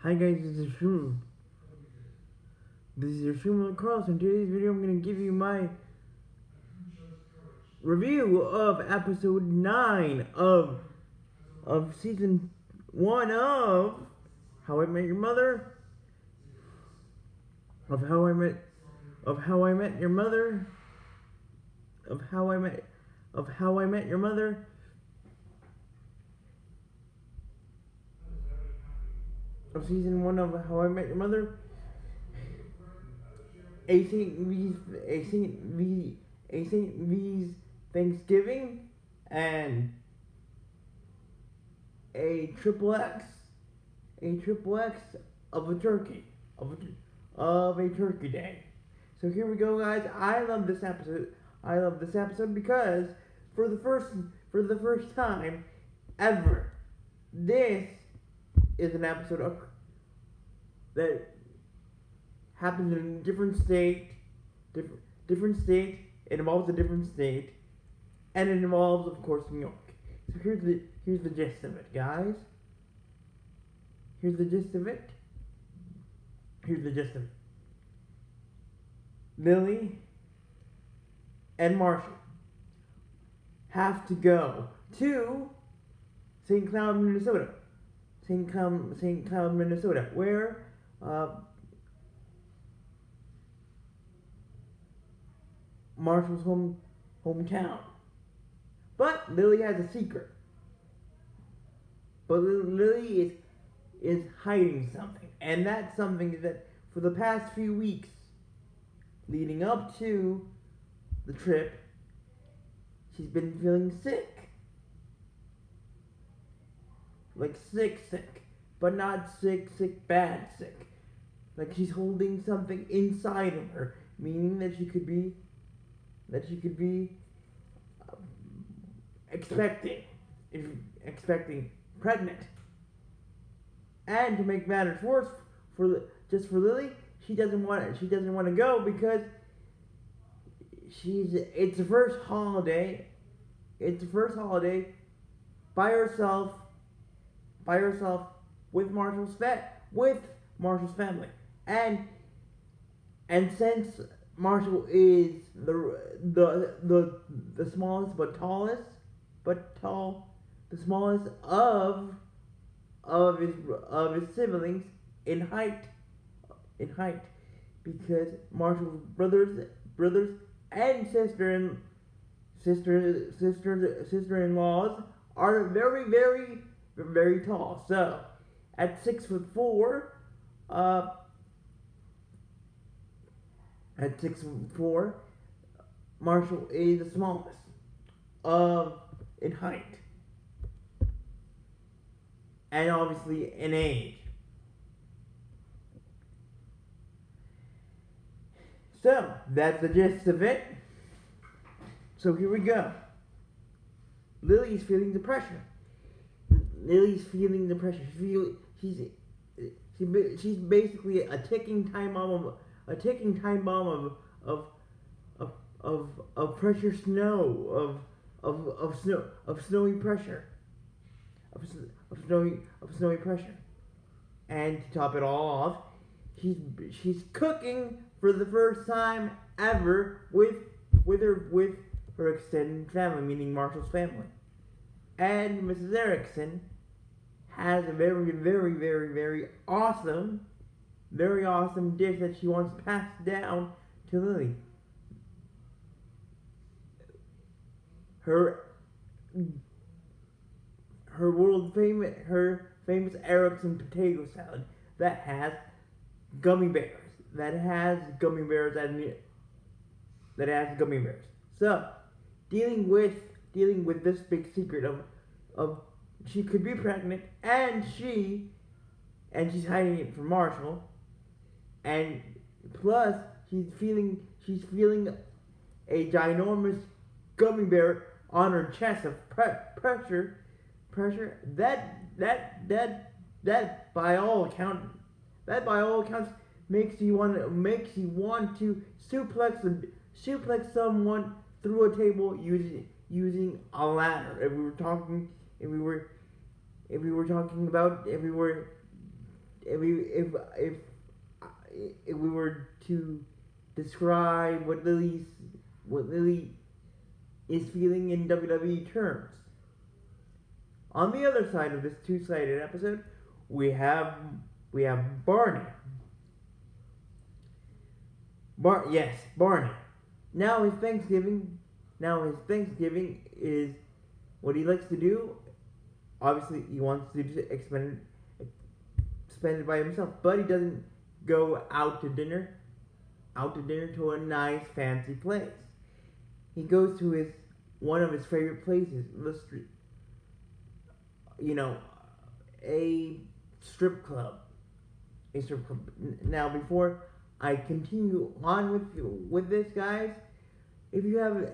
Hi guys, this is Shroom. This is your Shroom Cross, and today's video I'm going to give you my review of episode 9 of season 1 of How I Met Your Mother, of How I Met Your Mother, of How I Met Your Mother, of season 1 of How I Met Your Mother, a St. V's Thanksgiving, and a triple X of a turkey, of a turkey day. So here we go, guys. I love this episode because for the first time ever, this is an episode that happens in a different state. It involves a different state, and it involves, of course, New York. So here's the gist of it, guys. Here's the gist of it. Lily and Marshall have to go to St. Cloud, Minnesota. Where Marshall's hometown. But Lily has a secret. But Lily is hiding something, and that something is that for the past few weeks leading up to the trip, she's been feeling sick. Like sick, but not sick, bad sick. Like she's holding something inside of her, meaning that she could be expecting pregnant. And to make matters worse, for Lily, she doesn't want to go because it's the first holiday by herself with Marshall's family, and since Marshall is the smallest the smallest of his siblings in height, because Marshall's brothers and sister-in-laws are very tall. So at 6'4", Marshall is the smallest in height, and obviously in age. So that's the gist of it. So here we go. Lily's feeling the pressure. She's basically a ticking time bomb of pressure snow of snowy pressure. And to top it all off, she's cooking for the first time ever with her extended family, meaning Marshall's family. And Mrs. Erickson has a very awesome dish that she wants passed down to Lily. Her famous Erickson potato salad that has gummy bears. So, dealing with this big secret of she could be pregnant, and she's hiding it from Marshall, and plus she's feeling a ginormous gummy bear on her chest of pressure that by all accounts makes you want to suplex someone through a table using a ladder. If we were talking about if we if we were to describe what Lily is feeling in WWE terms. On the other side of this two-sided episode, we have Barney. Barney. Now his Thanksgiving is what he likes to do. Obviously, he wants to spend it by himself, but he doesn't go out to dinner to a nice fancy place. He goes to one of his favorite places, the street. A strip club. Now, before I continue on with this, guys, if you have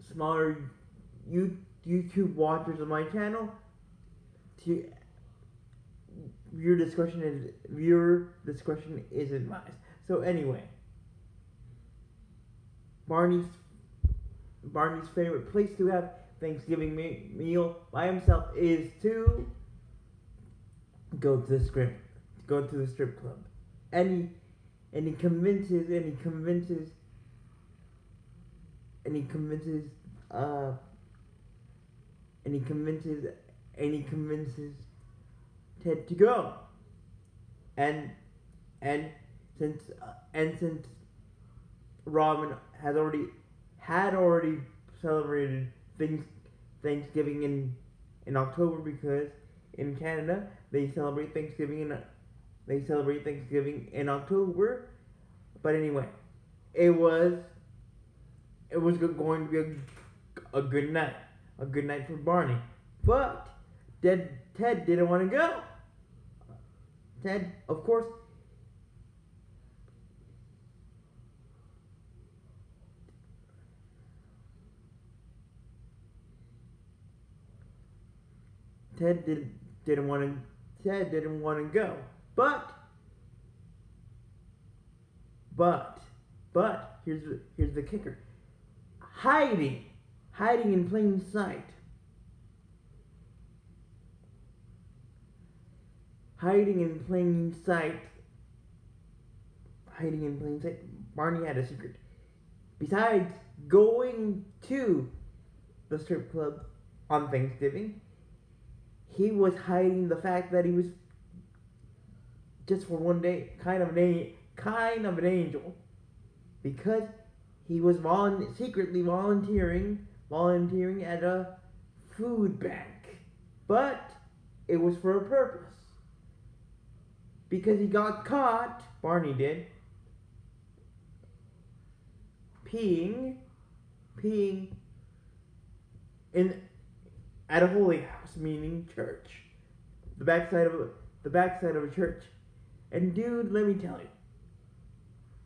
smaller YouTube watchers of my channel, viewer discretion is advised. So anyway, Barney's favorite place to have Thanksgiving meal by himself is to go to the strip club, and he convinces Ted to go, and since Robin had already celebrated Thanksgiving in October, because in Canada they celebrate Thanksgiving in October. But anyway, it was going to be a good night for Barney. But Ted didn't want to go. Ted, of course, Ted didn't want to go. But here's the kicker. Hiding in plain sight. Hiding in plain sight, Barney had a secret. Besides going to the strip club on Thanksgiving, he was hiding the fact that he was, just for one day, kind of an angel, because he was secretly volunteering at a food bank. But it was for a purpose. Because he got caught, Barney did, peeing at a holy house, meaning church, the backside of a church. And dude, let me tell you,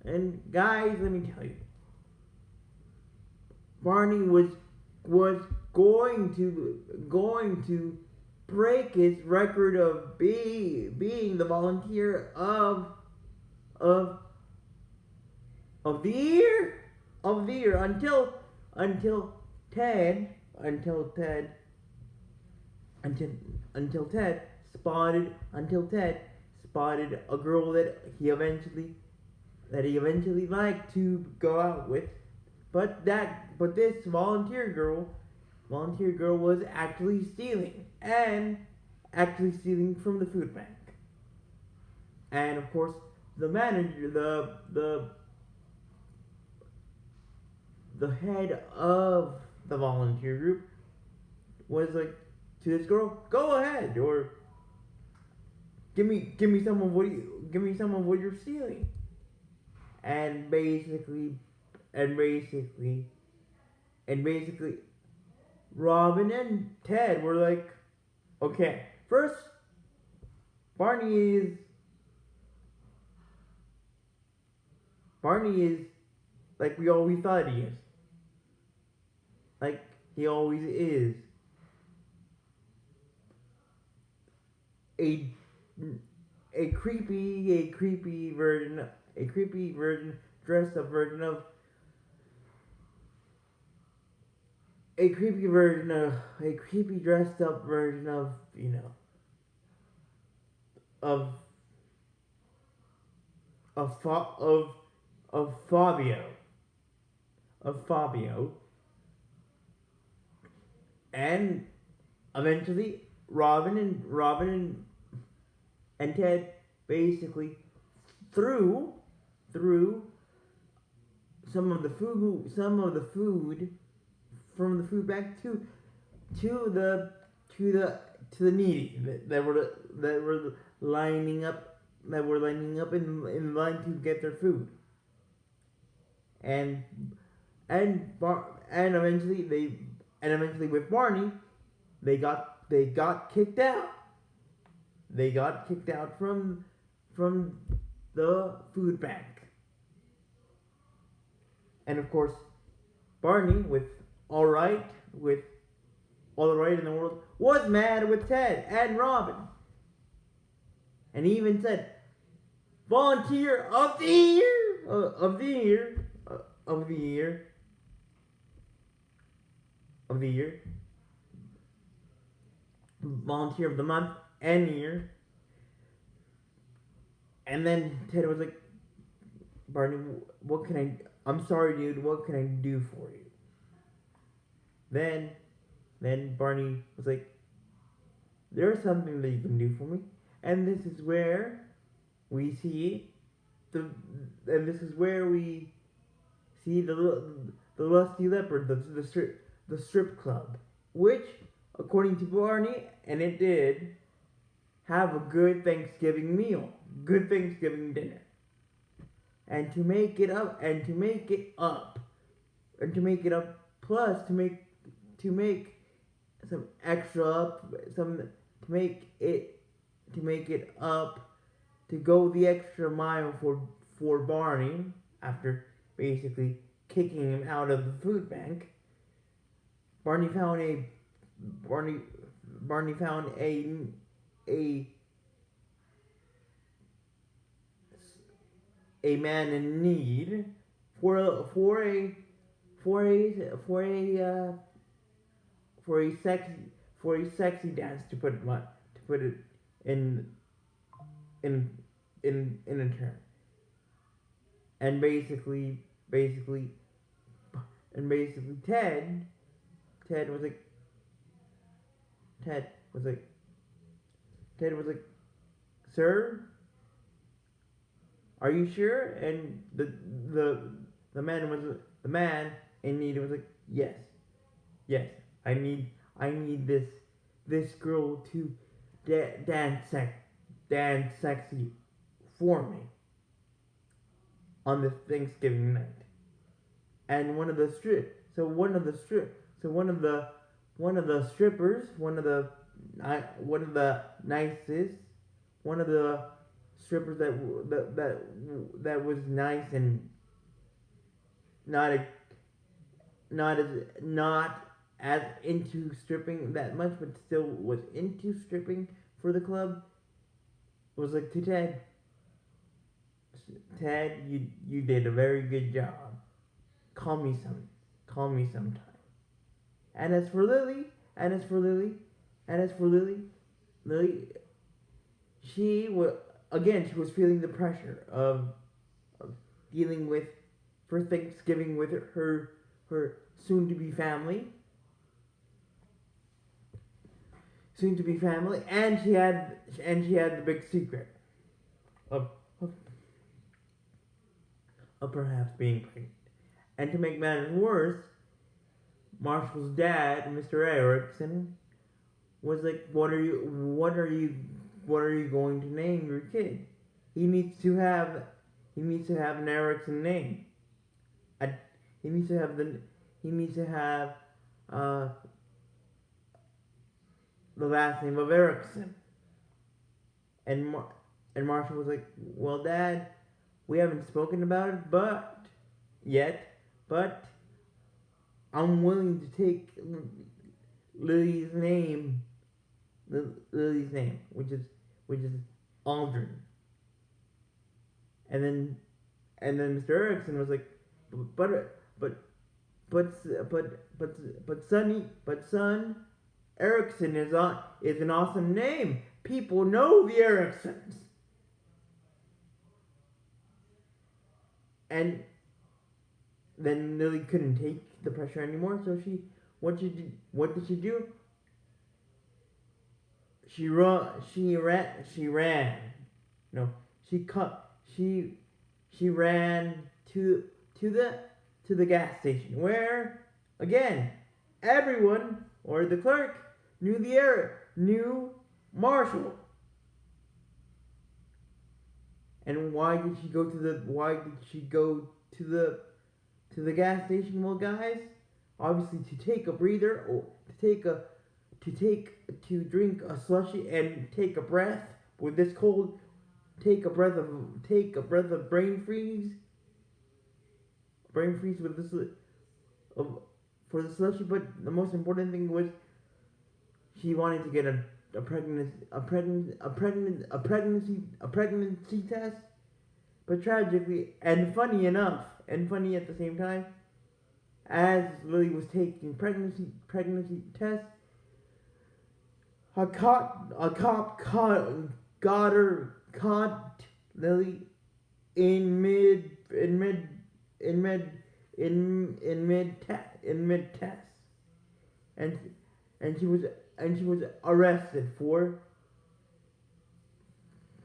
and guys, let me tell you, Barney was going to break his record of being the volunteer of the year until Ted spotted a girl that he eventually liked to go out with, but this volunteer girl was actually stealing from the food bank. And of course, the manager, the head of the volunteer group, was like to this girl, "Go ahead, or give me some of what you're stealing." And basically, Robin and Ted were like, "Okay, first, Barney is like we always thought he is. Like he always is. A creepy version, dressed up version a creepy version of a creepy dressed up version of of of Fa- of Fabio, and eventually Robin and Ted basically threw threw some of the food from the food bank to the to the to the needy that were lining up in line to get their food. and and eventually with Barney, they got kicked out. They got kicked out from the food bank. And of course, Barney, with all the right in the world, was mad with Ted and Robin, and he even said, "Volunteer of the year, of the year, of the year, of the year, volunteer of the month and year." And then Ted was like, "Barney, what can I? I'm sorry, dude. What can I do for you?" Then, then Barney was like, "There's something that you can do for me," and this is where we see the, and this is where we see the lusty leopard, the strip club, which, according to Barney, and it did have a good Thanksgiving meal, good Thanksgiving dinner, and to make it up, plus to make some extra up, some to make it up, to go the extra mile for Barney after basically kicking him out of the food bank. Barney found a Barney Barney found a a man in need for a for a for a for a for a sexy dance, to put it in in in a term. And basically basically Ted was like Ted was like Ted was like, "Sir, are you sure?" And the man was the man in need was like, "Yes, yes, I need this girl to dance sexy for me on this Thanksgiving night." And one of the strippers, one of the nicest, one of the strippers that was nice and not a, not as into stripping that much, but still was into stripping for the club, was like to Ted, "Ted, you did a very good job. Call me sometime." And as for Lily, and as for Lily, and as for Lily, Lily, she was she was feeling the pressure of dealing with for Thanksgiving with her soon to be family, and she had the big secret of of, of perhaps being pregnant. And to make matters worse, Marshall's dad, Mr. Erickson, was like, what are you going to name your kid? He needs to have an Erickson name. A, he needs to have uh, the last name of Erickson." And Marshall was like, "Well, Dad, we haven't spoken about it, but I'm willing to take Lily's name, which is Aldrin." And then Mr. Erickson was like, but son Erickson is an awesome name. People know the Ericksons. And then Lily couldn't take the pressure anymore, so what did she do? She ran. No, she ran to the gas station where, again, everyone or the clerk knew Marshall. And why did she go to the gas station? Well, guys, obviously to take a breather, or to drink a slushy and take a breath with this cold. Take a breath of brain freeze with this for the slushy. But the most important thing was she wanted to get a pregnancy test. But tragically and funny at the same time, as Lily was taking pregnancy test, a cop caught Lily in mid test, and she was arrested for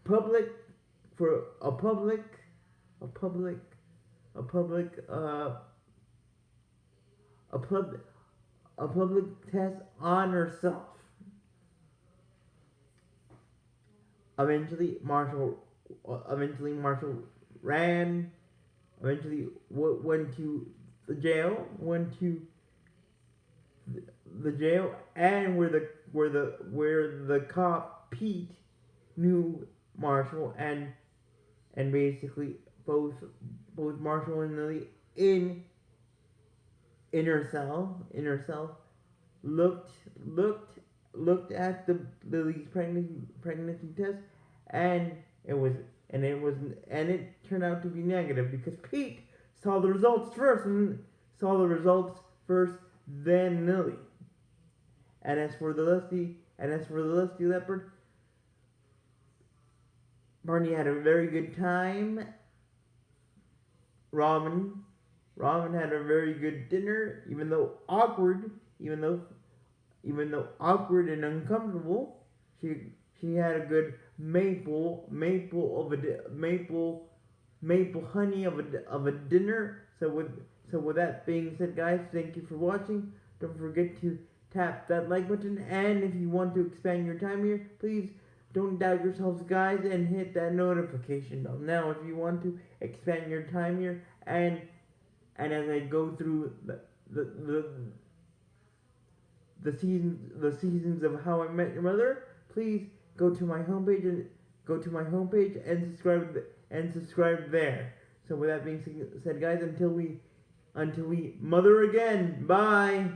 public test on herself. Eventually Marshall ran. Eventually went to the jail. And where the cop Pete knew Marshall, and basically both Marshall and Lily in her cell looked at the Lily's pregnancy test, and it turned out to be negative because Pete saw the results first, then Lily. And as for the lusty leopard, Barney had a very good time. Robin had a very good dinner, even though awkward and uncomfortable. She had a good maple honey of a dinner. So with that being said, guys, thank you for watching. Don't forget to tap that like button, and if you want to expand your time here, please don't doubt yourselves, guys, and hit that notification bell. Now, if you want to expand your time here, and as I go through the seasons of How I Met Your Mother, please go to my homepage and subscribe there. So with that being said, guys, until we mother again, bye.